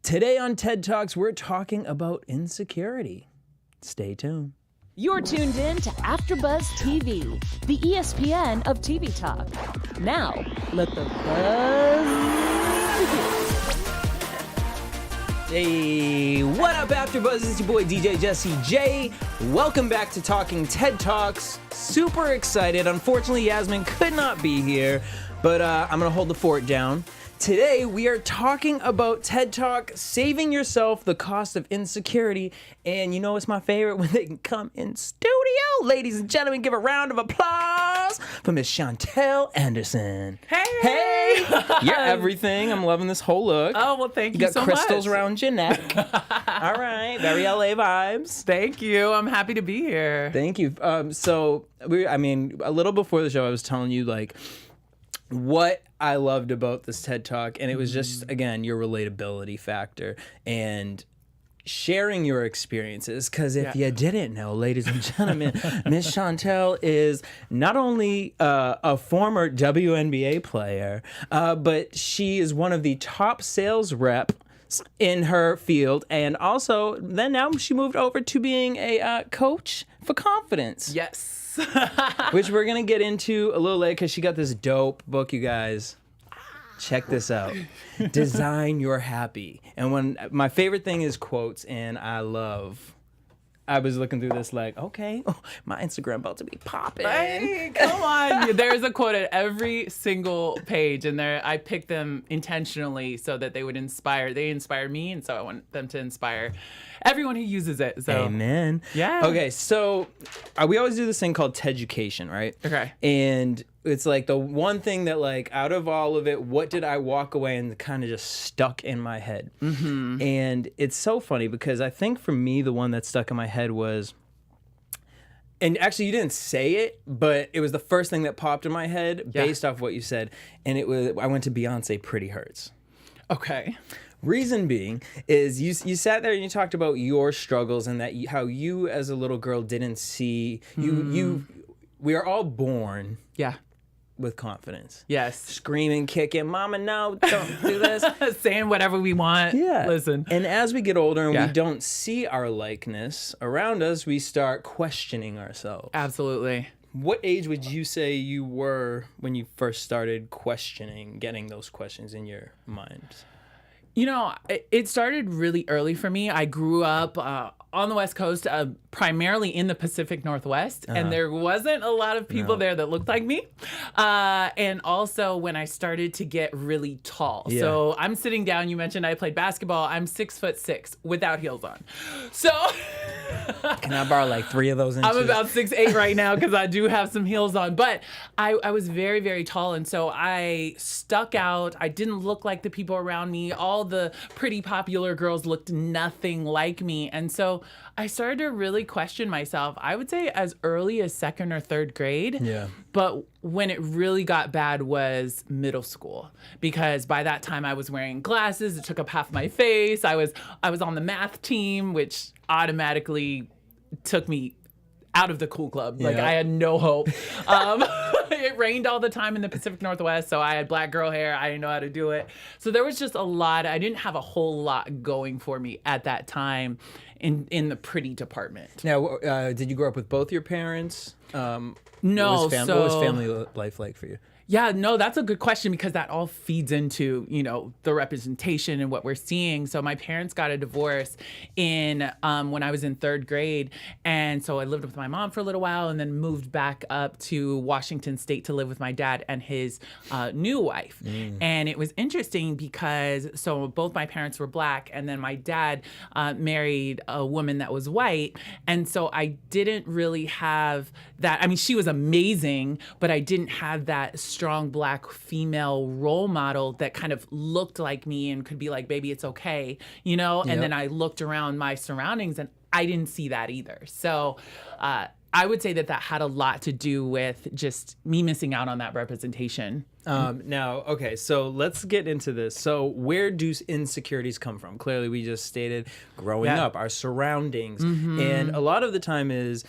Today on TED Talks, we're talking about insecurity. Stay tuned. You're tuned in to AfterBuzz TV, the ESPN of TV talk. Now, let the buzz begin. Hey, what up, AfterBuzz? It's your boy DJ Jesse J. Welcome back to Talking TED Talks. Super excited. Unfortunately, Yasmine could not be here, but I'm gonna hold the fort down. Today, we are talking about TED Talk, saving yourself the cost of insecurity. And you know what's my favorite? When they can come in studio. Ladies and gentlemen, give a round of applause for Miss Chantelle Anderson. Hey! You're everything. I'm loving this whole look. Oh, well, thank you got so crystals much. around your neck. All right. Very LA vibes. Thank you. I'm happy to be here. Thank you. So, a little before the show, I was telling you, like, what I loved about this TED Talk, and it was just, again, your relatability factor and sharing your experiences. Because if you didn't know, ladies and gentlemen, Miss Chantelle is not only a former WNBA player, but she is one of the top sales reps in her field, and also then now she moved over to being a coach for confidence. Yes. Which we're going to get into a little later because she got this dope book, you guys. Check this out. Design Your Happy. And when my favorite thing is quotes, and I was looking through this like, okay, my Instagram about to be popping. Hey, come on. There's a quote at every single page, and I picked them intentionally so that they would inspire. They inspire me, and so I want them to inspire everyone who uses it. So. Amen. Yeah. Okay, so we always do this thing called TEDucation, right? Okay. And it's like the one thing that, like, out of all of it, what did I walk away and kind of just stuck in my head? Mm-hmm. And it's so funny because I think for me, the one that stuck in my head was, and actually you didn't say it, but it was the first thing that popped in my head based off what you said. And it was, I went to Beyonce, Pretty Hurts. Okay. Reason being is you sat there and you talked about your struggles and that how you as a little girl didn't see we are all born with confidence. Yes. Screaming, kicking, mama, no, don't do this. Saying whatever we want. Yeah. Listen. And as we get older and we don't see our likeness around us, we start questioning ourselves. Absolutely. What age would you say you were when you first started questioning, getting those questions in your mind? You know, it started really early for me. I grew up on the West Coast, primarily in the Pacific Northwest, and there wasn't a lot of people there that looked like me. And also when I started to get really tall. Yeah. So I'm sitting down, you mentioned I played basketball. I'm 6'6" without heels on. So can I borrow like 3 of those inches? I'm about 6'8" right now because I do have some heels on. But I was very, very tall, and so I stuck out. I didn't look like the people around me. All the pretty popular girls looked nothing like me. And so I started to really question myself, I would say as early as 2nd or 3rd grade. Yeah. But when it really got bad was middle school, because by that time I was wearing glasses. It took up half my face. I was on the math team, which automatically took me out of the cool club. Like I had no hope. It rained all the time in the Pacific Northwest, so I had black girl hair. I didn't know how to do it. So there was just a lot. I didn't have a whole lot going for me at that time in the pretty department. Now, did you grow up with both your parents? No. What was family life like for you? Yeah, no, that's a good question because that all feeds into, the representation and what we're seeing. So my parents got a divorce when I was in 3rd grade. And so I lived with my mom for a little while and then moved back up to Washington State to live with my dad and his new wife. And it was interesting because both my parents were black, and then my dad married a woman that was white. And so I didn't really have that. I mean, she was amazing, but I didn't have that strong black female role model that kind of looked like me and could be like, baby, it's okay, And then I looked around my surroundings and I didn't see that either. So I would say that had a lot to do with just me missing out on that representation. Now, okay, so let's get into this. So where do insecurities come from? Clearly, we just stated growing up, our surroundings. And a lot of the time is,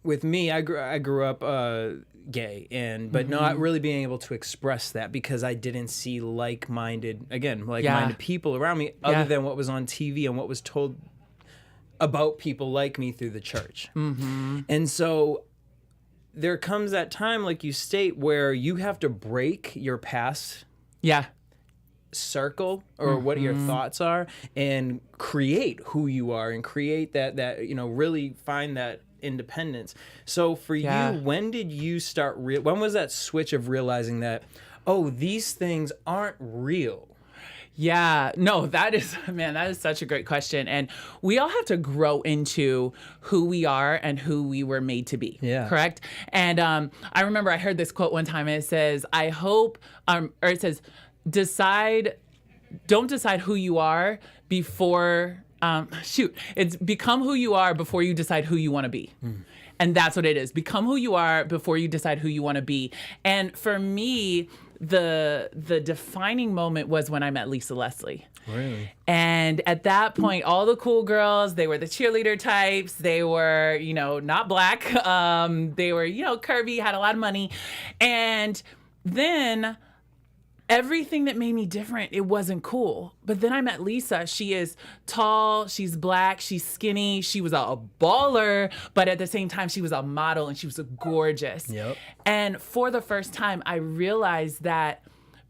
with me, I grew up gay, but not really being able to express that because I didn't see like-minded people around me other than what was on TV and what was told about people like me through the church. And so there comes that time, like you state, where you have to break your past circle or what your thoughts are and create who you are and create that really find that independence. So for you, when did you start when was that switch of realizing that, oh, these things aren't real? Yeah, no, that is such a great question. And we all have to grow into who we are and who we were made to be. Yeah. Correct? And I remember I heard this quote one time, and it says, don't decide who you are before, it's become who you are before you decide who you want to be. And that's what it is. Become who you are before you decide who you want to be. And for me, the defining moment was when I met Lisa Leslie. Really? And at that point, all the cool girls, they were the cheerleader types. They were, not black. They were, curvy, had a lot of money. And then everything that made me different, it wasn't cool. But then I met Lisa. She is tall, she's black, she's skinny, she was a baller, but at the same time, she was a model and she was gorgeous. Yep. And for the first time, I realized that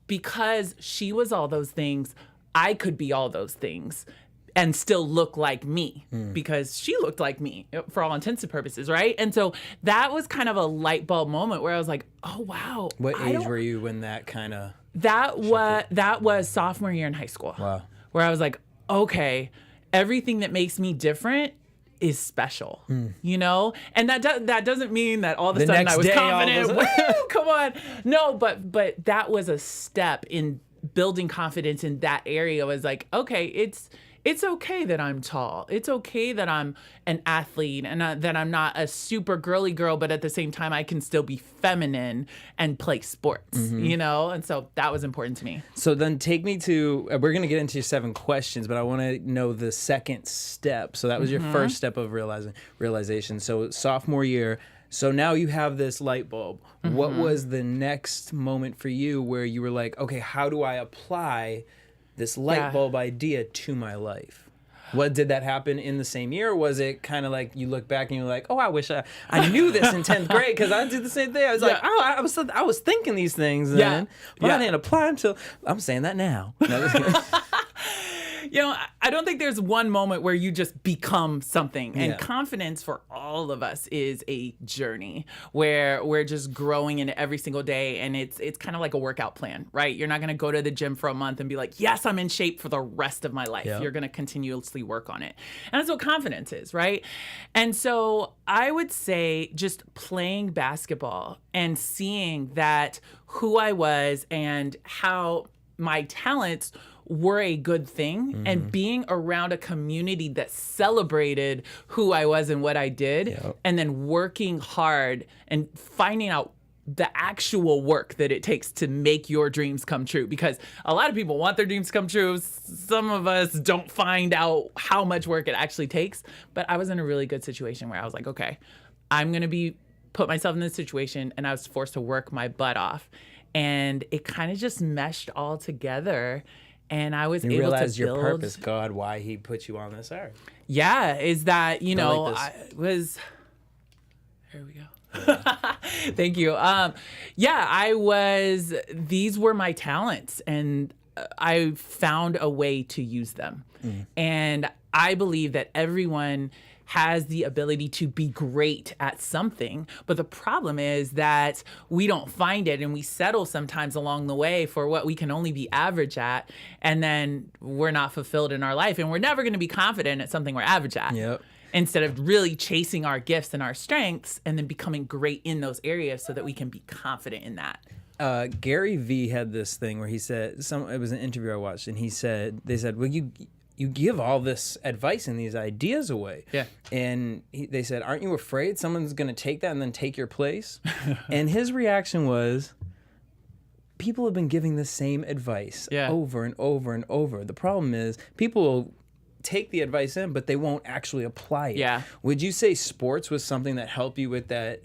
because she was all those things, I could be all those things and still look like me because she looked like me for all intents and purposes, right? And so that was kind of a light bulb moment where I was like, oh, wow. What age were you when that kind of... That was sophomore year in high school. Wow. Where I was like, okay, everything that makes me different is special, And that doesn't mean that all of a sudden I was confident. Woo, come on. No, but that was a step in building confidence in that area. Was like, okay, it's okay that I'm tall. It's okay that I'm an athlete and that I'm not a super girly girl, but at the same time, I can still be feminine and play sports, And so that was important to me. So then take me to, we're going to get into your 7 questions, but I want to know the second step. So that was your first step of realization. So sophomore year. So now you have this light bulb. What was the next moment for you where you were like, okay, how do I apply this light bulb idea to my life? What did that happen in the same year? Or was it kind of like you look back and you're like, oh, I wish I knew this in 10th grade because I did the same thing. I was like, oh, I was thinking these things then, but I didn't apply them till I'm saying that now. I don't think there's one moment where you just become something. And confidence for all of us is a journey where we're just growing in it every single day. And it's kind of like a workout plan, right? You're not going to go to the gym for a month and be like, yes, I'm in shape for the rest of my life. Yep. You're going to continuously work on it. And that's what confidence is, right? And so I would say just playing basketball and seeing that who I was and how my talents were a good thing, and being around a community that celebrated who I was and what I did, and then working hard and finding out the actual work that it takes to make your dreams come true. Because a lot of people want their dreams to come true. Some of us don't find out how much work it actually takes. But I was in a really good situation where I was like, okay, I'm going to put myself in this situation, and I was forced to work my butt off. And it kind of just meshed all together. And I was able to realize your purpose, God, why he put you on this earth. Yeah, is that, I was... Here we go. Thank you. These were my talents, and I found a way to use them. And I believe that everyone has the ability to be great at something. But the problem is that we don't find it, and we settle sometimes along the way for what we can only be average at. And then we're not fulfilled in our life, and we're never going to be confident at something we're average at. Yep. Instead of really chasing our gifts and our strengths and then becoming great in those areas so that we can be confident in that. Gary Vee had this thing where he said, it was an interview I watched, and they said, well, you give all this advice and these ideas away. Yeah. And they said, aren't you afraid someone's going to take that and then take your place? And his reaction was, people have been giving the same advice over and over and over. The problem is people will take the advice in, but they won't actually apply it. Yeah. Would you say sports was something that helped you with that,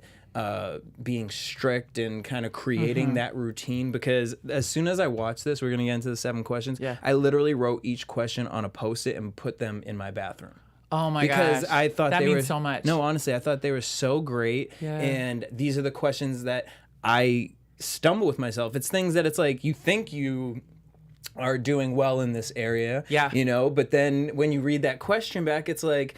being strict and kind of creating that routine? Because as soon as I watched this, we're going to get into the 7 questions. Yeah. I literally wrote each question on a Post-it and put them in my bathroom. Oh my Because gosh. I thought that they means were so much. No, honestly, I thought they were so great. Yeah. And these are the questions that I stumble with myself. It's things that it's like you think you are doing well in this area. Yeah. You know, but then when you read that question back, it's like,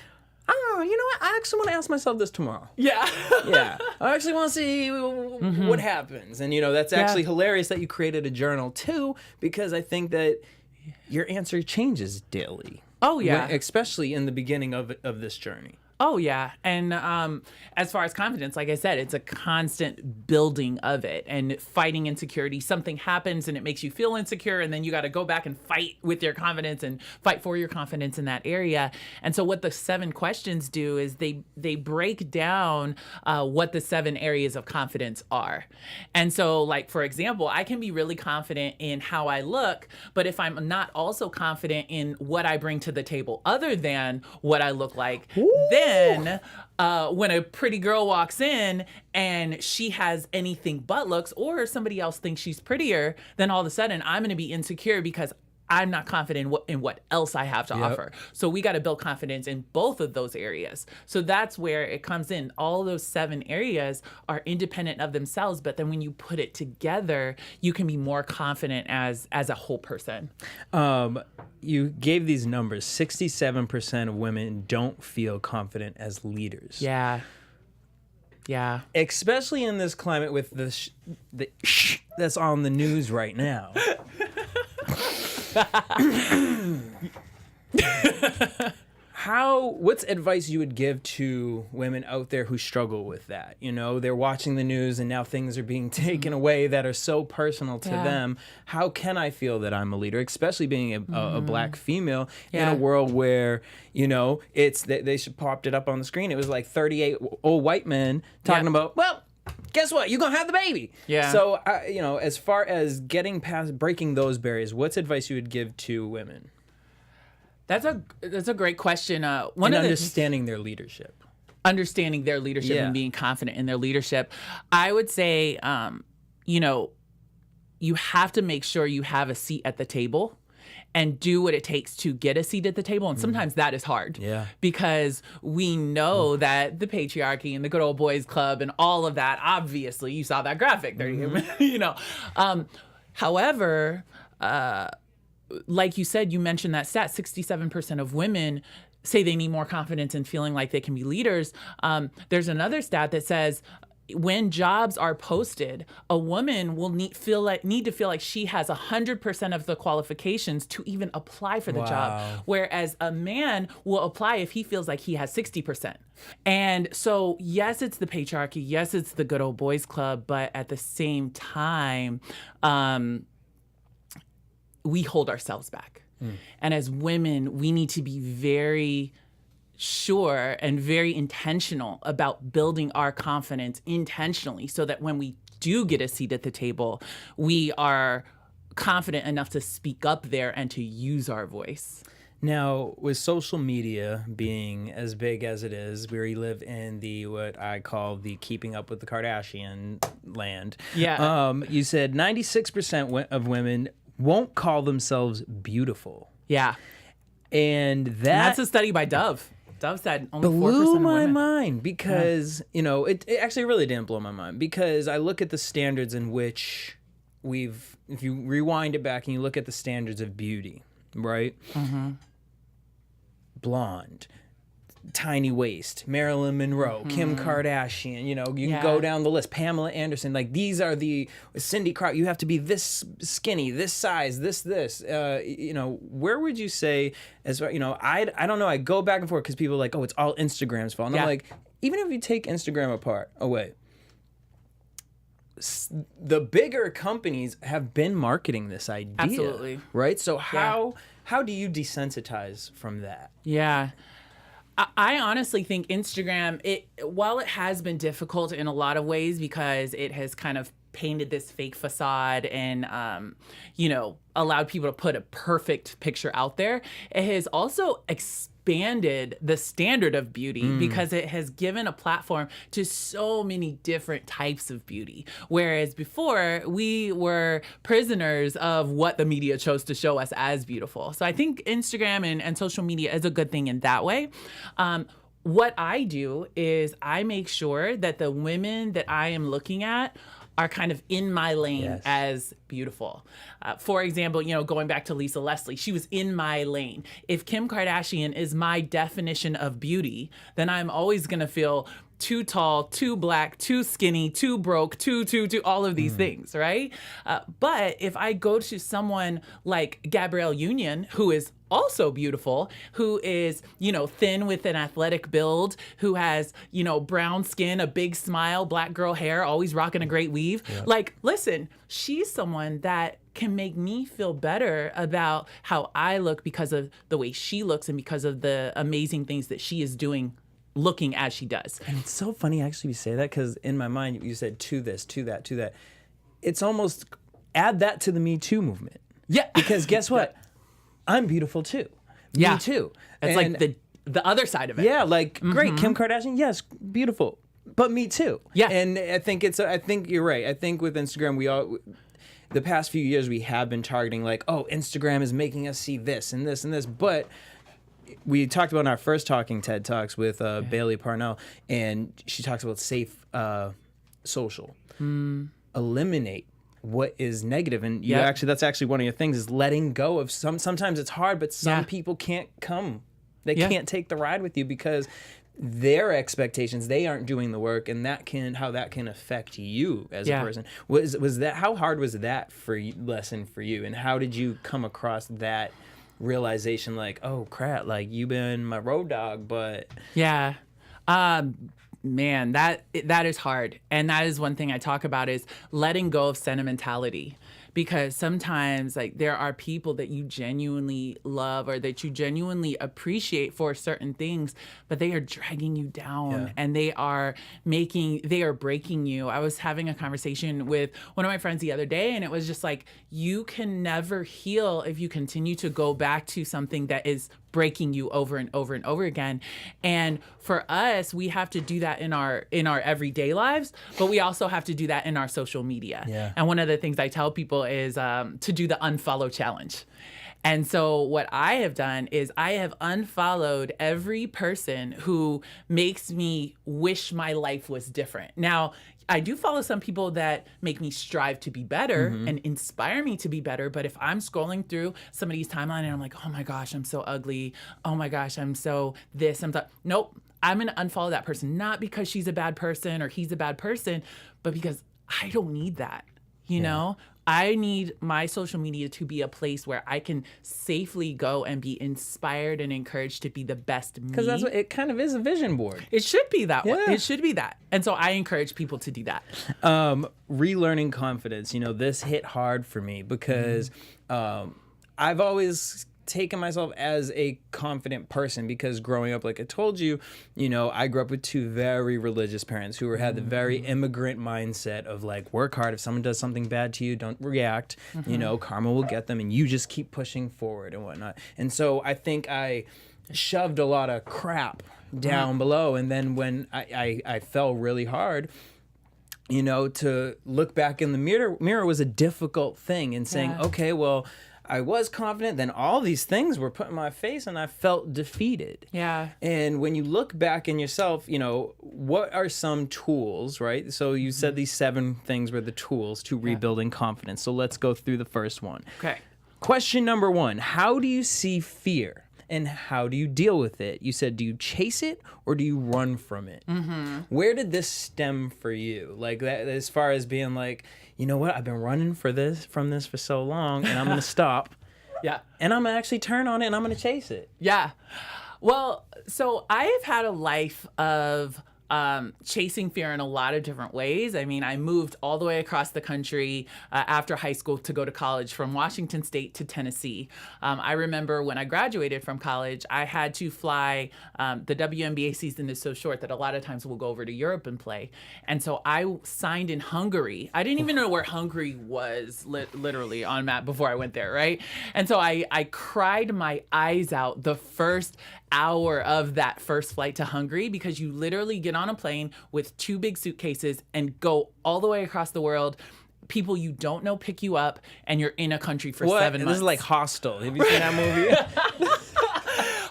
oh, you know what? I actually want to ask myself this tomorrow. Yeah. Yeah. I actually want to see what happens. And, you know, that's actually hilarious that you created a journal too, because I think that your answer changes daily. Oh, yeah. Especially in the beginning of this journey. Oh, yeah. And as far as confidence, like I said, it's a constant building of it and fighting insecurity. Something happens and it makes you feel insecure, and then you got to go back and fight with your confidence and fight for your confidence in that area. And so what the 7 questions do is they break down what the 7 areas of confidence are. And so, like, for example, I can be really confident in how I look, but if I'm not also confident in what I bring to the table other than what I look like, then when a pretty girl walks in and she has anything but looks, or somebody else thinks she's prettier, then all of a sudden I'm going to be insecure because I'm not confident in what else I have to offer. So we got to build confidence in both of those areas. So that's where it comes in. All those 7 areas are independent of themselves, but then when you put it together, you can be more confident as a whole person. You gave these numbers. 67% of women don't feel confident as leaders. Yeah. Yeah. Especially in this climate with the that's on the news right now. What's advice you would give to women out there who struggle with that? You know, they're watching the news and now things are being taken away that are so personal to them. How can I feel that I'm a leader, especially being a black female in a world where, you know, they should popped it up on the screen. It was like 38 old white men talking about, well, guess what? You're going to have the baby. Yeah. So, you know, as far as getting past breaking those barriers, what's advice you would give to women? That's a great question. Understanding their leadership. Understanding their leadership and being confident in their leadership. I would say, you know, you have to make sure you have a seat at the table and do what it takes to get a seat at the table. And sometimes that is hard. Yeah. Because we know that the patriarchy and the good old boys club and all of that, obviously, you saw that graphic there, you know. However, like you said, you mentioned that stat, 67% of women say they need more confidence in feeling like they can be leaders. There's another stat that says when jobs are posted, a woman will need to feel like she has 100% of the qualifications to even apply for the job, whereas a man will apply if he feels like he has 60%. And so, yes, it's the patriarchy, yes, it's the good old boys club, but at the same time, we hold ourselves back. And as women, we need to be very sure and very intentional about building our confidence intentionally so that when we do get a seat at the table, we are confident enough to speak up there and to use our voice. Now, with social media being as big as it is, we live in what I call the keeping up with the Kardashian land. Yeah. You said 96% of women won't call themselves beautiful. Yeah. And that's a study by Dove. Dove said only 4% blew of my women. mind because, you know, it actually really didn't blow my mind because I look at the standards in which if you rewind it back and you look at the standards of beauty, right? Mm-hmm. Blonde, tiny waist, Marilyn Monroe, Kim Kardashian, you know, you can go down the list, Pamela Anderson, like these are Cindy Crawford, you have to be this skinny, this size, this, you know, where would you say, as far, you know, I don't know, I go back and forth because people are like, oh, it's all Instagram's fault. And I'm like, even if you take Instagram away, the bigger companies have been marketing this idea. Absolutely. Right? So how do you desensitize from that? Yeah. I honestly think Instagram, while it has been difficult in a lot of ways because it has kind of painted this fake facade and, you know, allowed people to put a perfect picture out there, it has also expanded the standard of beauty because it has given a platform to so many different types of beauty. Whereas before, we were prisoners of what the media chose to show us as beautiful. So I think Instagram and social media is a good thing in that way. What I do is I make sure that the women that I am looking at are kind of in my lane as beautiful. For example, you know, going back to Lisa Leslie, she was in my lane. If Kim Kardashian is my definition of beauty, then I'm always gonna feel too tall, too black, too skinny, too broke, too all of these things, right? But if I go to someone like Gabrielle Union, who is also beautiful, who is, you know, thin with an athletic build, who has, you know, brown skin, a big smile, black girl hair, always rocking a great weave. Yep. Like, listen, she's someone that can make me feel better about how I look because of the way she looks and because of the amazing things that she is doing looking as she does. And it's so funny actually you say that, because in my mind you said to this, to that, to that. It's almost add that to the Me Too movement. Yeah. Because guess what? I'm beautiful too. Me too. It's and like the other side of it. Yeah, like great, Kim Kardashian, yes, beautiful. But me too. Yeah. And I think you're right. I think with Instagram the past few years we have been targeting like, oh, Instagram is making us see this and this and this, but we talked about in our first Talking TED Talks with Bailey Parnell, and she talks about safe social. Eliminate what is negative, and you that's actually one of your things is letting go of sometimes it's hard, but some people can't come. They can't take the ride with you because their expectations, they aren't doing the work, and how that can affect you as a person. Was that, how hard was that lesson for you, and how did you come across that realization, like, oh crap, like you've been my road dog, but man, that is hard. And that is one thing I talk about is letting go of sentimentality. Because sometimes like there are people that you genuinely love or that you genuinely appreciate for certain things, but they are dragging you down and they are breaking you. I was having a conversation with one of my friends the other day, and it was just like, you can never heal if you continue to go back to something that is breaking you over and over and over again. And for us, we have to do that in our everyday lives, but we also have to do that in our social media. Yeah. And one of the things I tell people is to do the unfollow challenge. And so what I have done is I have unfollowed every person who makes me wish my life was different. Now, I do follow some people that make me strive to be better and inspire me to be better. But if I'm scrolling through somebody's timeline and I'm like, oh my gosh, I'm so ugly. Oh my gosh, I'm so this. Nope, I'm going to unfollow that person. Not because she's a bad person or he's a bad person, but because I don't need that. You know, I need my social media to be a place where I can safely go and be inspired and encouraged to be the best me. because that's what it kind of is, a vision board. It should be that way. Yeah. It should be that. And so I encourage people to do that. Relearning confidence. You know, this hit hard for me because I've always taken myself as a confident person, because growing up, like I told you, you know, I grew up with two very religious parents who had the very immigrant mindset of like, work hard. If someone does something bad to you, don't react. You know, karma will get them, and you just keep pushing forward and whatnot. And so I think I shoved a lot of crap down below, and then when I fell really hard, you know, to look back in the mirror was a difficult thing, and saying, okay, well, I was confident, then all these things were put in my face and I felt defeated. Yeah. And when you look back in yourself, you know, what are some tools, right? So you said these 7 things were the tools to rebuilding confidence. So let's go through the first one. Okay. Question number 1, how do you see fear? And how do you deal with it? You said, do you chase it or do you run from it? Where did this stem for you? Like that, as far as being like, you know what, I've been running from this for so long, and I'm gonna stop. And I'm gonna actually turn on it and I'm gonna chase it. Well, so I have had a life of chasing fear in a lot of different ways. I mean, I moved all the way across the country after high school to go to college from Washington State to Tennessee. I remember when I graduated from college, I had to fly. The WNBA season is so short that a lot of times we'll go over to Europe and play. And so I signed in Hungary. I didn't even know where Hungary was literally on map before I went there, right? And so I cried my eyes out the first hour of that first flight to Hungary, because you literally get on a plane with 2 big suitcases and go all the way across the world. People you don't know pick you up, and you're in a country for 7 months. This is like Hostel. Have you seen that movie?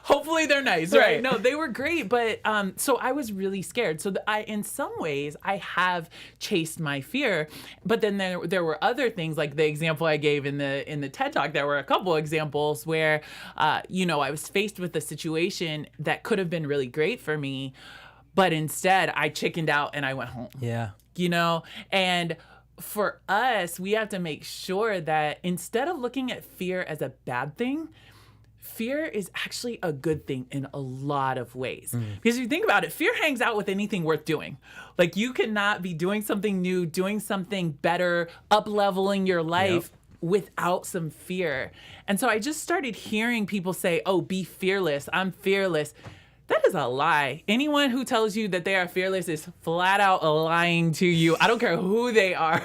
Hopefully they're nice, right? No, they were great, but so I was really scared. So in some ways, I have chased my fear, but then there were other things, like the example I gave in the TED Talk. There were a couple examples where, I was faced with a situation that could have been really great for me, but instead I chickened out and I went home. Yeah. And for us, we have to make sure that instead of looking at fear as a bad thing, fear is actually a good thing in a lot of ways. Because if you think about it, fear hangs out with anything worth doing. Like, you cannot be doing something new, doing something better, up-leveling your life without some fear. And so I just started hearing people say, oh, be fearless. I'm fearless. That is a lie. Anyone who tells you that they are fearless is flat out lying to you. I don't care who they are,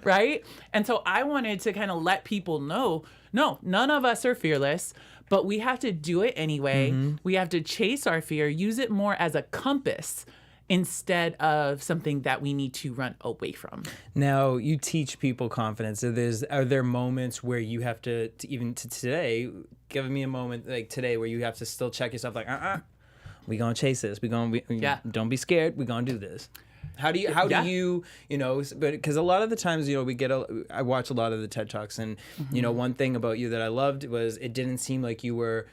right? And so I wanted to kind of let people know, no, none of us are fearless, but we have to do it anyway. We have to chase our fear, use it more as a compass instead of something that we need to run away from. Now, you teach people confidence. So are there moments where you have to even to today, give me a moment like today where you have to still check yourself like, we gonna chase this. Don't be scared. We gonna do this. How do you but because a lot of the times, I watch a lot of the TED Talks, and, one thing about you that I loved was it didn't seem like you were,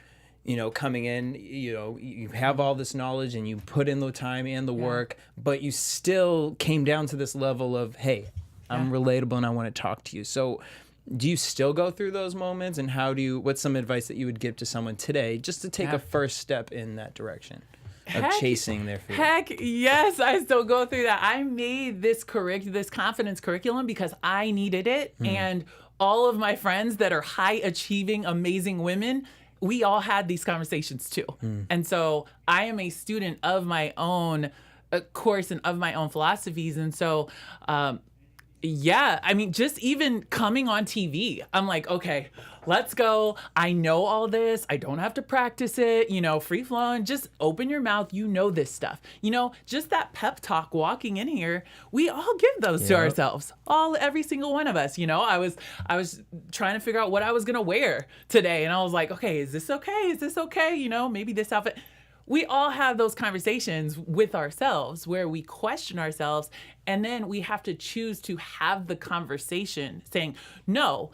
coming in, you have all this knowledge and you put in the time and the work, but you still came down to this level of, hey, I'm relatable and I want to talk to you. So do you still go through those moments, and what's some advice that you would give to someone today just to take a first step in that direction? Of chasing their fear. Heck yes, I still go through that. I made this confidence curriculum because I needed it, and all of my friends that are high achieving, amazing women, we all had these conversations too. And so I am a student of my own course and of my own philosophies, and so just even coming on TV, I'm like, okay, let's go. I know all this. I don't have to practice it, free flowing. Just open your mouth. This stuff. Just that pep talk walking in here, we all give those to ourselves. Every single one of us. I was trying to figure out what I was going to wear today. And I was like, okay, is this okay? Is this okay? Maybe this outfit. We all have those conversations with ourselves where we question ourselves, and then we have to choose to have the conversation saying, no,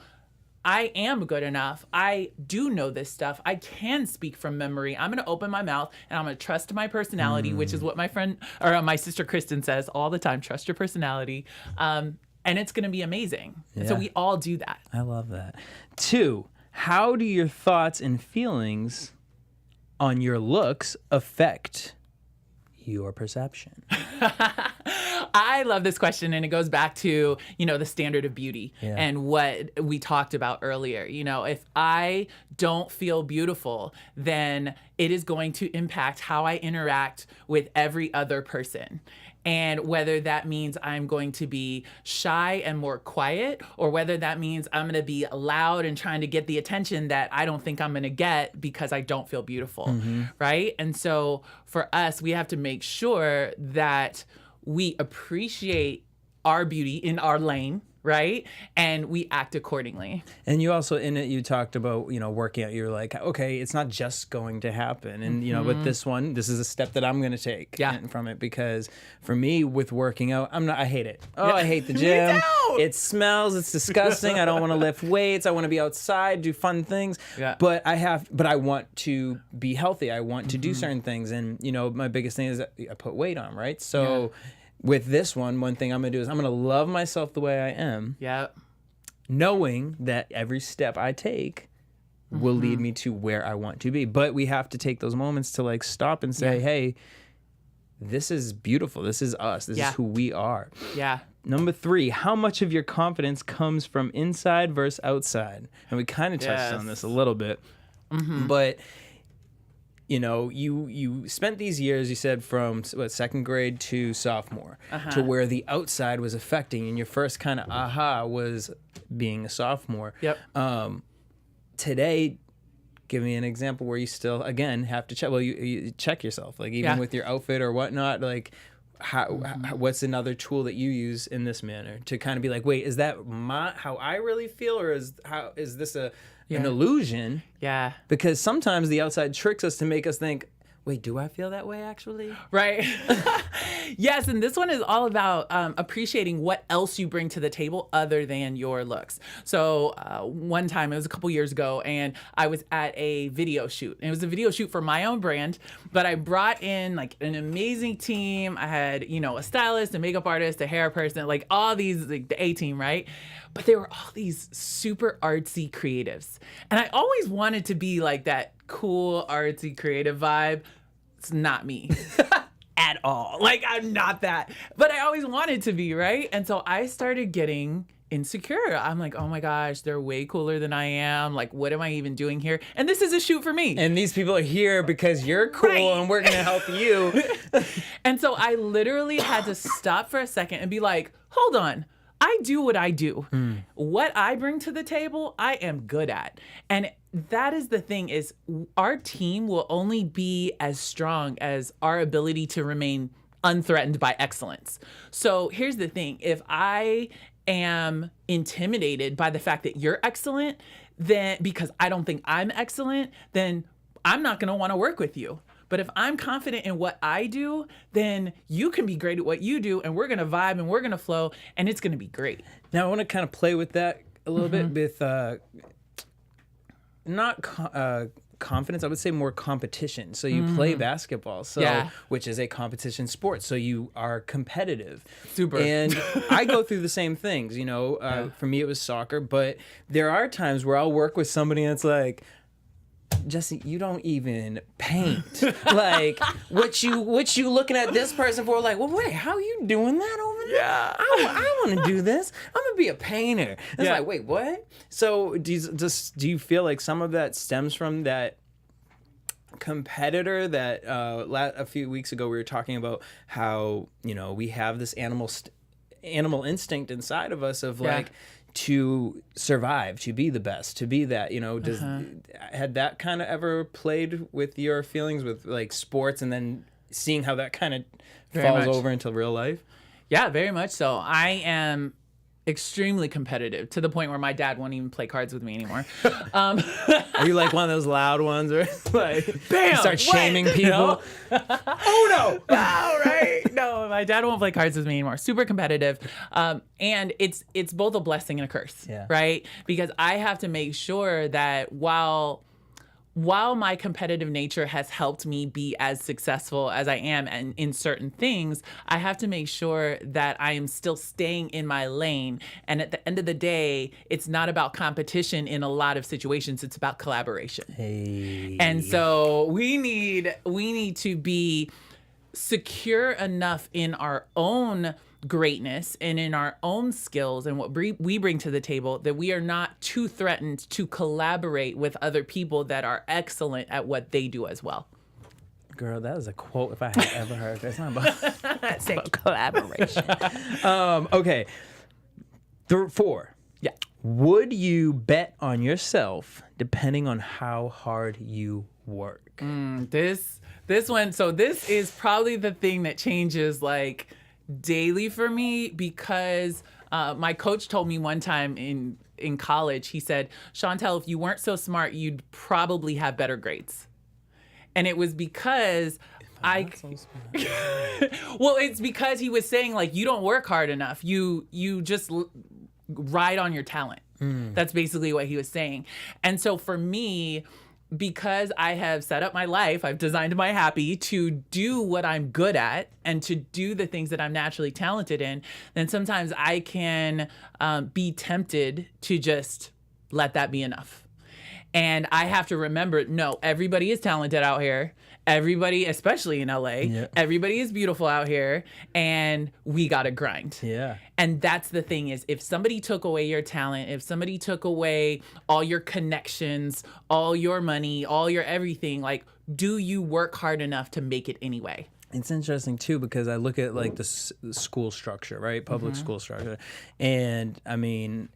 I am good enough. I do know this stuff. I can speak from memory. I'm going to open my mouth and I'm going to trust my personality, which is what my sister Kristen says all the time, trust your personality. And it's going to be amazing. Yeah. So we all do that. I love that. 2, how do your thoughts and feelings on your looks affect your perception? I love this question, and it goes back to, the standard of beauty and what we talked about earlier. If I don't feel beautiful, then it is going to impact how I interact with every other person. And whether that means I'm going to be shy and more quiet, or whether that means I'm going to be loud and trying to get the attention that I don't think I'm going to get because I don't feel beautiful, right? And so for us, we have to make sure that we appreciate our beauty in our lane, right? And we act accordingly. And you also, in it, you talked about, working out. You're like, okay, it's not just going to happen. And, with this one, this is a step that I'm going to take from it. Because for me, with working out, I hate it. I hate the gym. Me too. It smells. It's disgusting. I don't want to lift weights. I want to be outside, do fun things. Yeah. But I want to be healthy. I want to do certain things. And, my biggest thing is that I put weight on, right? So with this one thing I'm going to do is I'm going to love myself the way I am. Yeah. Knowing that every step I take will lead me to where I want to be. But we have to take those moments to stop and say, hey, this is beautiful. This is us. This Yeah. is who we are. Yeah. Number 3, how much of your confidence comes from inside versus outside? And we kind of touched on this a little bit, but you know, you spent these years, you said from second grade to sophomore, to where the outside was affecting, and your first kind of aha was being a sophomore. Yep. Today, give me an example where you still, again, have to check. Well, you check yourself, like even with your outfit or whatnot. Like, what's another tool that you use in this manner to kind of be like, wait, is that how I really feel, or is this an illusion? Yeah. Because sometimes the outside tricks us to make us think, wait, do I feel that way actually? Right. Yes, and this one is all about appreciating what else you bring to the table other than your looks. So one time, it was a couple years ago, and I was at a video shoot. And it was a video shoot for my own brand, but I brought in like an amazing team. I had, you know, a stylist, a makeup artist, a hair person, like all these, like the A team, right? But they were all these super artsy creatives. And I always wanted to be like that cool, artsy, creative vibe. It's not me at all. Like, I'm not that. But I always wanted to be, right? And so I started getting insecure. I'm like, oh my gosh, they're way cooler than I am. Like, what am I even doing here? And this is a shoot for me. And these people are here because you're cool and we're going to help you. And so I literally had to stop for a second and be like, hold on. I do what I do. What I bring to the table, I am good at. And that is the thing, is our team will only be as strong as our ability to remain unthreatened by excellence. So here's the thing. If I am intimidated by the fact that you're excellent, then because I don't think I'm excellent, then I'm not going to want to work with you. But if I'm confident in what I do, then you can be great at what you do, and we're going to vibe and we're going to flow, and it's going to be great. Now, I want to kind of play with that a little bit with not confidence, I would say more competition. So you play basketball, which is a competition sport. So you are competitive. Super. And I go through the same things, you know, for me it was soccer, but there are times where I'll work with somebody and it's like, Jesse, you don't even paint. Like, what you looking at this person for? Like, well, wait, how are you doing that over there? Yeah. I want to do this. I'm gonna be a painter. It's like, wait, what? So, do you feel like some of that stems from that competitor that a few weeks ago we were talking about how, you know, we have this animal instinct inside of us of like, to survive, to be the best, to be that, you know, had that kind of ever played with your feelings with like sports, and then seeing how that kind of falls over into real life? Yeah, very much so. I am extremely competitive to the point where my dad won't even play cards with me anymore. Are you like one of those loud ones where like, bam, you start shaming people? You know? Oh no! No, right? No, my dad won't play cards with me anymore. Super competitive, and it's both a blessing and a curse, right? Because I have to make sure that while my competitive nature has helped me be as successful as I am and in certain things, I have to make sure that I am still staying in my lane. And at the end of the day, it's not about competition in a lot of situations. It's about collaboration. Hey. And so we need to be secure enough in our own greatness and in our own skills and what we bring to the table that we are not too threatened to collaborate with other people that are excellent at what they do as well. Girl, that is a quote if I had ever heard. It's not about collaboration. Okay. 4. Yeah. Would you bet on yourself depending on how hard you work? This one. So this is probably the thing that changes like daily for me, because my coach told me one time in college, he said, Chantelle, if you weren't so smart, you'd probably have better grades. And it was because well, it's because he was saying like, you don't work hard enough. You just ride on your talent. That's basically what he was saying. And so for me, because I have set up my life, I've designed my happy to do what I'm good at and to do the things that I'm naturally talented in, then sometimes I can be tempted to just let that be enough. And I have to remember, no, everybody is talented out here. Everybody, especially in LA, everybody is beautiful out here, and we got to grind. Yeah. And that's the thing is, if somebody took away your talent, if somebody took away all your connections, all your money, all your everything, like, do you work hard enough to make it anyway? It's interesting too, because I look at like the school structure, right? Public school structure. And I mean,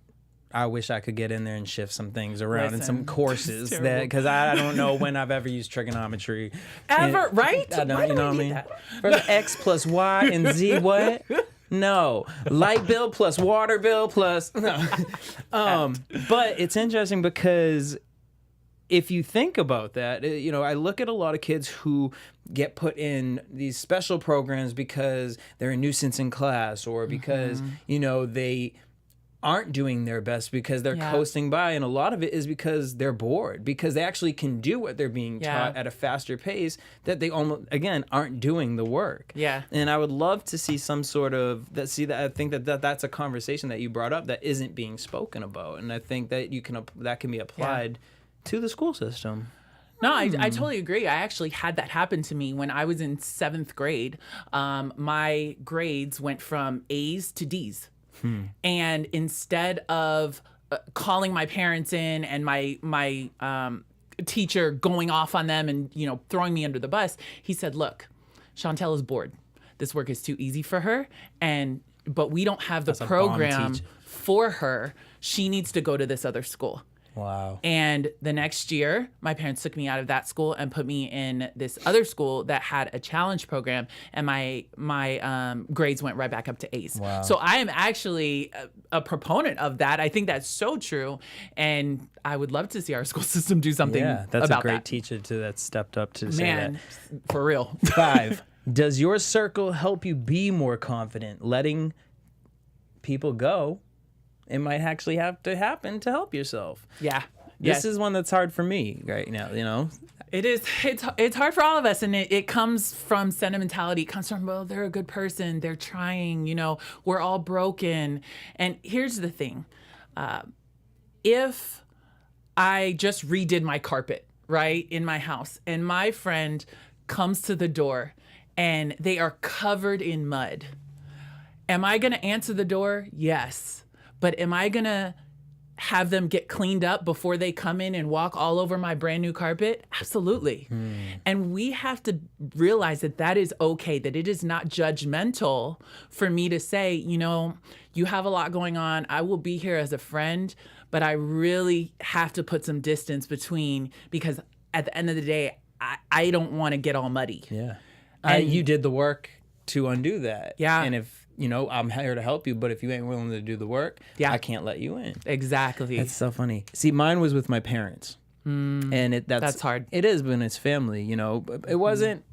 I wish I could get in there and shift some things around in some courses that, because I don't know when I've ever used trigonometry. Ever, right? I don't, you know what I mean? For the X plus Y and Z, what? No. Light bill plus water bill plus, no. But it's interesting because if you think about that, you know, I look at a lot of kids who get put in these special programs because they're a nuisance in class, or because, you know, they aren't doing their best because they're coasting by, and a lot of it is because they're bored, because they actually can do what they're being taught at a faster pace, that they almost, again, aren't doing the work. And I would love to see some sort of I think that's a conversation that you brought up that isn't being spoken about, and I think that that can be applied to the school system. No, I totally agree. I actually had that happen to me when I was in 7th grade. My grades went from A's to D's. And instead of calling my parents in and my teacher going off on them and, you know, throwing me under the bus, he said, "Look, Chantelle is bored. This work is too easy for her, but we don't have the program for her. She needs to go to this other school." Wow. And the next year, my parents took me out of that school and put me in this other school that had a challenge program, and my grades went right back up to A's. Wow. So I am actually a proponent of that. I think that's so true, and I would love to see our school system do something about that. Yeah, that's a great teacher that stepped up to say that. For real. 5, does your circle help you be more confident? Letting people go, it might actually have to happen to help yourself. Yeah. This is one that's hard for me right now, you know? It is. It's hard for all of us, and it comes from sentimentality. It comes from, well, they're a good person. They're trying, you know, we're all broken. And here's the thing. If I just redid my carpet, right, in my house, and my friend comes to the door and they are covered in mud, am I going to answer the door? Yes. But am I going to have them get cleaned up before they come in and walk all over my brand new carpet? Absolutely. And we have to realize that that is okay, that it is not judgmental for me to say, you know, you have a lot going on. I will be here as a friend, but I really have to put some distance between, because at the end of the day, I don't want to get all muddy. Yeah. And you did the work to undo that. Yeah. And if, you know, I'm here to help you, but if you ain't willing to do the work, I can't let you in. Exactly. That's so funny. See, mine was with my parents. And that's hard. It is when it's family, you know. It wasn't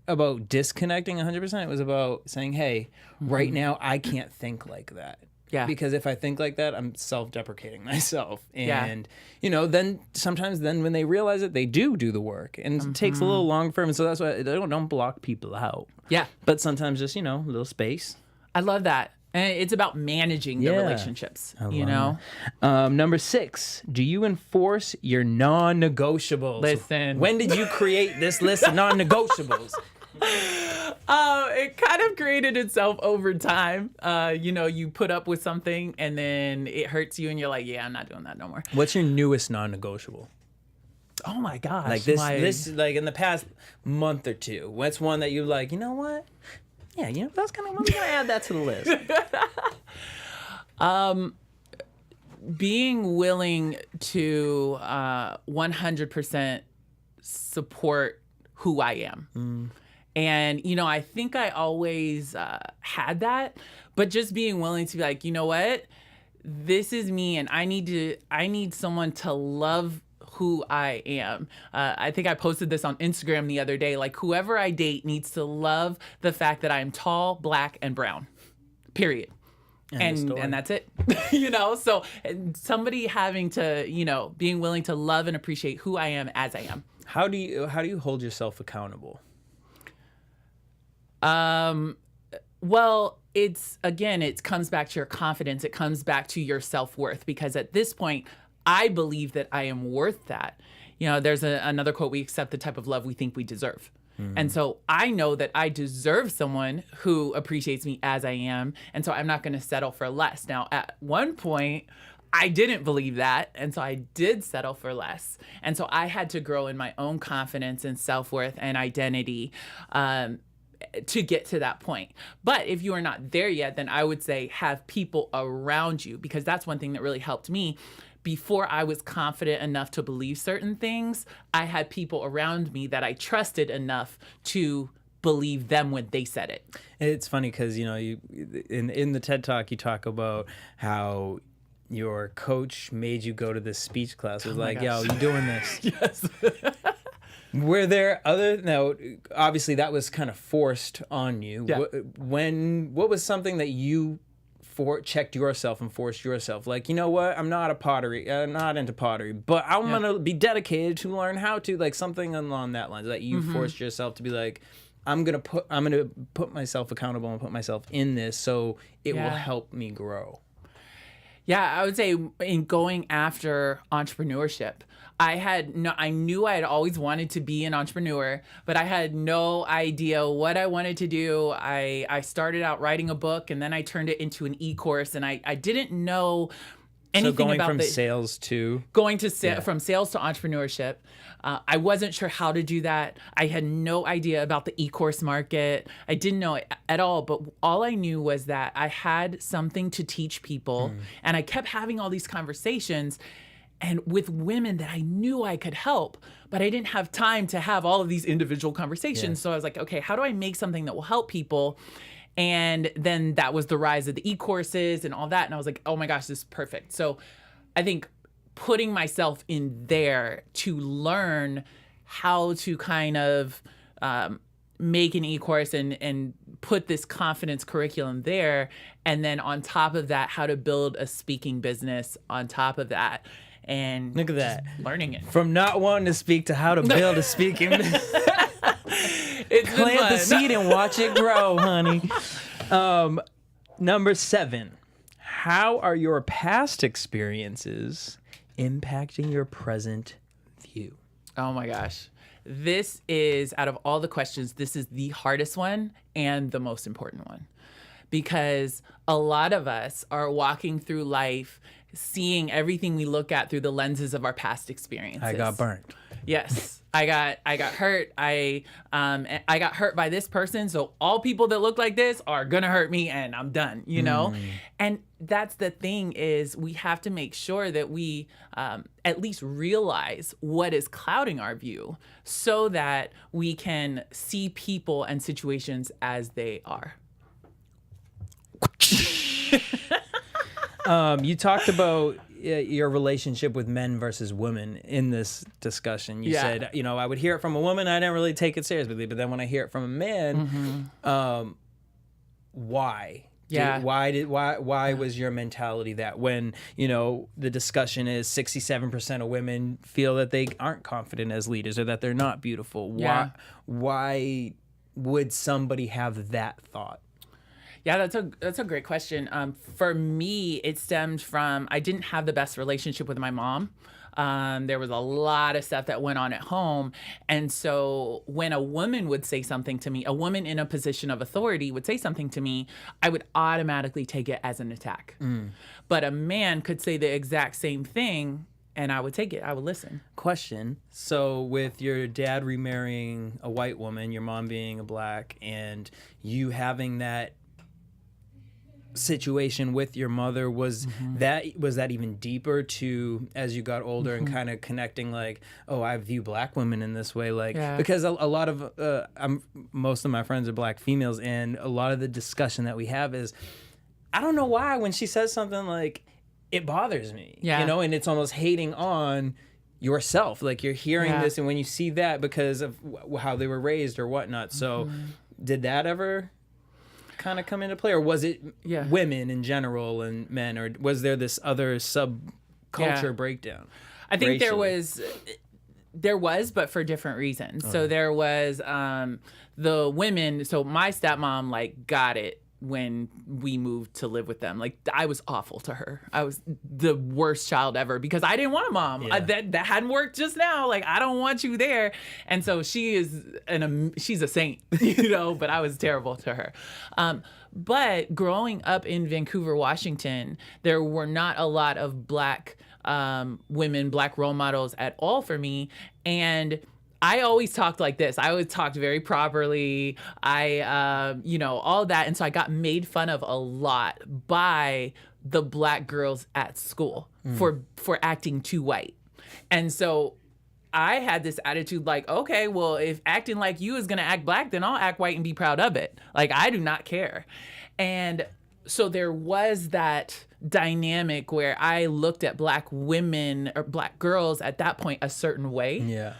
about disconnecting 100%. It was about saying, hey, right now I can't think like that. Yeah. Because if I think like that, I'm self-deprecating myself. And, you know, then sometimes when they realize it, they do the work. And it takes a little long for them. So that's why don't block people out. Yeah. But sometimes just, you know, a little space. I love that. And it's about managing the relationships, you know? Number 6, do you enforce your non-negotiables? Listen. When did you create this list of non-negotiables? It kind of created itself over time. You know, you put up with something and then it hurts you and you're like, yeah, I'm not doing that no more. What's your newest non-negotiable? Oh my gosh. Like this like in the past month or two, what's one that you're like, you know what? Yeah, you know, that's kind of, I'm gonna add that to the list. Being willing to 100% support who I am. And, you know, I think I always had that, but just being willing to be like, you know what, this is me, and I need someone to love who I am. I think I posted this on Instagram the other day. Like, whoever I date needs to love the fact that I'm tall, black, and brown. Period. And that's it. You know, so somebody having to, you know, being willing to love and appreciate who I am as I am. How do you hold yourself accountable? Well, it comes back to your confidence. It comes back to your self-worth, because at this point, I believe that I am worth that. You know, there's another quote, we accept the type of love we think we deserve. And so I know that I deserve someone who appreciates me as I am. And so I'm not going to settle for less. Now, at one point, I didn't believe that. And so I did settle for less. And so I had to grow in my own confidence and self-worth and identity to get to that point. But if you are not there yet, then I would say have people around you, because that's one thing that really helped me. Before I was confident enough to believe certain things, I had people around me that I trusted enough to believe them when they said it. It's funny because, you know, you in the TED Talk, you talk about how your coach made you go to this speech class. It was like, yo, you doing this? Yes. Were there now, obviously that was kind of forced on you. Yeah. What was something that you checked yourself and forced yourself? Like, you know what? I'm not into pottery, but I'm going to be dedicated to learn how to, like, something along that line that you forced yourself to be like, I'm going to put myself accountable and put myself in this so it will help me grow. Yeah, I would say in going after entrepreneurship, I knew I had always wanted to be an entrepreneur, but I had no idea what I wanted to do. I started out writing a book, and then I turned it into an e-course, and I didn't know anything about from sales to from sales to entrepreneurship. I wasn't sure how to do that. I had no idea about the e-course market. I didn't know it at all, but all I knew was that I had something to teach people, and I kept having all these conversations and with women that I knew I could help, but I didn't have time to have all of these individual conversations. So I was like, okay, how do I make something that will help people? And then that was the rise of the e-courses and all that. And I was like, oh my gosh, this is perfect. So I think putting myself in there to learn how to kind of make an e-course and put this confidence curriculum there. And then on top of that, how to build a speaking business on top of that. And look at that, learning it from not wanting to speak to how to build a speaking business. Plant the seed and watch it grow, honey. Number 7, how are your past experiences impacting your present view? Oh my gosh. This is, out of all the questions, this is the hardest one and the most important one, because a lot of us are walking through life seeing everything we look at through the lenses of our past experiences. I got burnt. Yes. I got hurt. I got hurt by this person. So all people that look like this are going to hurt me and I'm done, you know? And that's the thing, is we have to make sure that we at least realize what is clouding our view so that we can see people and situations as they are. You talked about your relationship with men versus women in this discussion. You said, you know, I would hear it from a woman, I didn't really take it seriously, but then when I hear it from a man, why? Yeah. Why was your mentality that when, you know, the discussion is 67% of women feel that they aren't confident as leaders or that they're not beautiful? Why would somebody have that thought? Yeah, that's a great question. For me, it stemmed from, I didn't have the best relationship with my mom. There was a lot of stuff that went on at home. And so when a woman would say something to me, a woman in a position of authority would say something to me, I would automatically take it as an attack. But a man could say the exact same thing and I would take it. I would listen. Question. So with your dad remarrying a white woman, your mom being a black, and you having that situation with your mother, was that even deeper to, as you got older and kind of connecting, like, oh, I view black women in this way, like, because a lot of most of my friends are black females, and a lot of the discussion that we have is, I don't know why when she says something, like, it bothers me, you know, and it's almost hating on yourself, like you're hearing this, and when you see that because of how they were raised or whatnot. So did that ever kind of come into play, or was it women in general and men, or was there this other subculture breakdown? I think there was, but for different reasons. So there was the women. So my stepmom, like, got it when we moved to live with them. Like, I was awful to her. I was the worst child ever because I didn't want a mom. Yeah. That hadn't worked just now. Like, I don't want you there. And so she's a saint, you know, but I was terrible to her. But growing up in Vancouver, Washington, there were not a lot of Black women, Black role models at all for me. And I always talked like this. I always talked very properly. All that. And so I got made fun of a lot by the Black girls at school for acting too white. And so I had this attitude like, okay, well, if acting like you is going to act Black, then I'll act white and be proud of it. Like, I do not care. And so there was that dynamic where I looked at Black women or Black girls at that point a certain way. Yeah.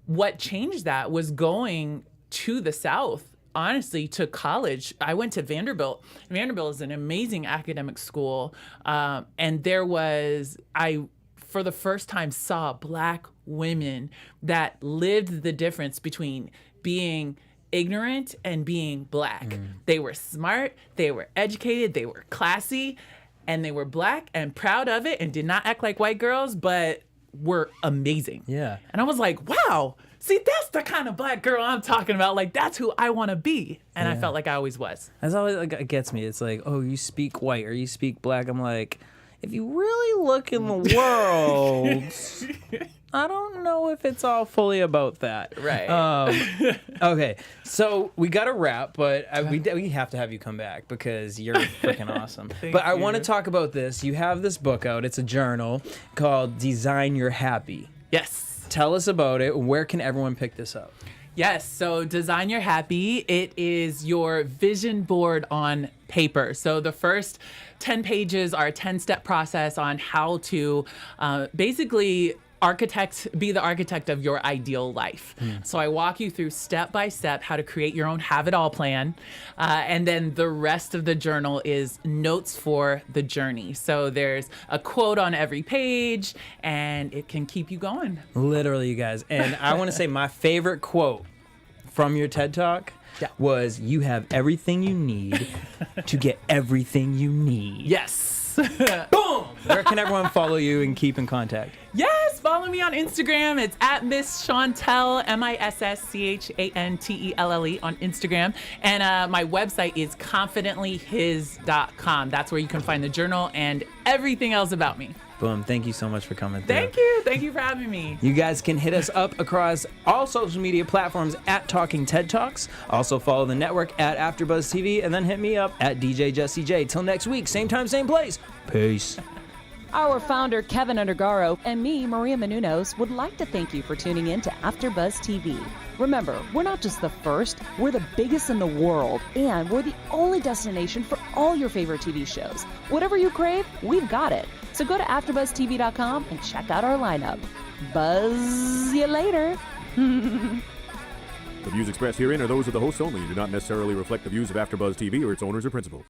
What changed that was going to the South, honestly, to college. I went to Vanderbilt. Vanderbilt is an amazing academic school. And I, for the first time, saw Black women that lived the difference between being ignorant and being Black. They were smart, they were educated, they were classy, and they were Black and proud of it and did not act like white girls, but were amazing. Yeah. And I was like, wow, see, that's the kind of Black girl I'm talking about. Like, that's who I want to be. And I felt like I always was. That's always, like, it gets me. It's like, oh, you speak white or you speak Black. I'm like, if you really look in the world, I don't know if it's all fully about that. Right. Okay, so we got to wrap, but we have to have you come back because you're freaking awesome. But I want to talk about this. You have this book out. It's a journal called Design Your Happy. Yes. Tell us about it. Where can everyone pick this up? Yes, so Design Your Happy, it is your vision board on paper. So the first 10 pages are a 10-step process on how to basically be the architect of your ideal life. So I walk you through step by step how to create your own have it all plan. And then the rest of the journal is notes for the journey. So there's a quote on every page and it can keep you going. Literally, you guys. And I want to say my favorite quote from your TED Talk was, you have everything you need to get everything you need. Yes. Boom! Where can everyone follow you and keep in contact? Yes, follow me on Instagram. It's at Miss Chantelle, MissChantelle on Instagram. And my website is confidentlyhis.com. That's where you can find the journal and everything else about me. Boom. Thank you so much for coming through. Thank you. Thank you for having me. You guys can hit us up across all social media platforms at Talking TED Talks. Also follow the network at AfterBuzz TV, and then hit me up at DJ Jesse J. Till next week, same time, same place. Peace. Our founder, Keven Undergaro, and me, Maria Menounos, would like to thank you for tuning in to AfterBuzz TV. Remember, we're not just the first, we're the biggest in the world, and we're the only destination for all your favorite TV shows. Whatever you crave, we've got it. So go to AfterBuzzTV.com and check out our lineup. Buzz you later. The views expressed herein are those of the hosts only and do not necessarily reflect the views of AfterBuzz TV or its owners or principals.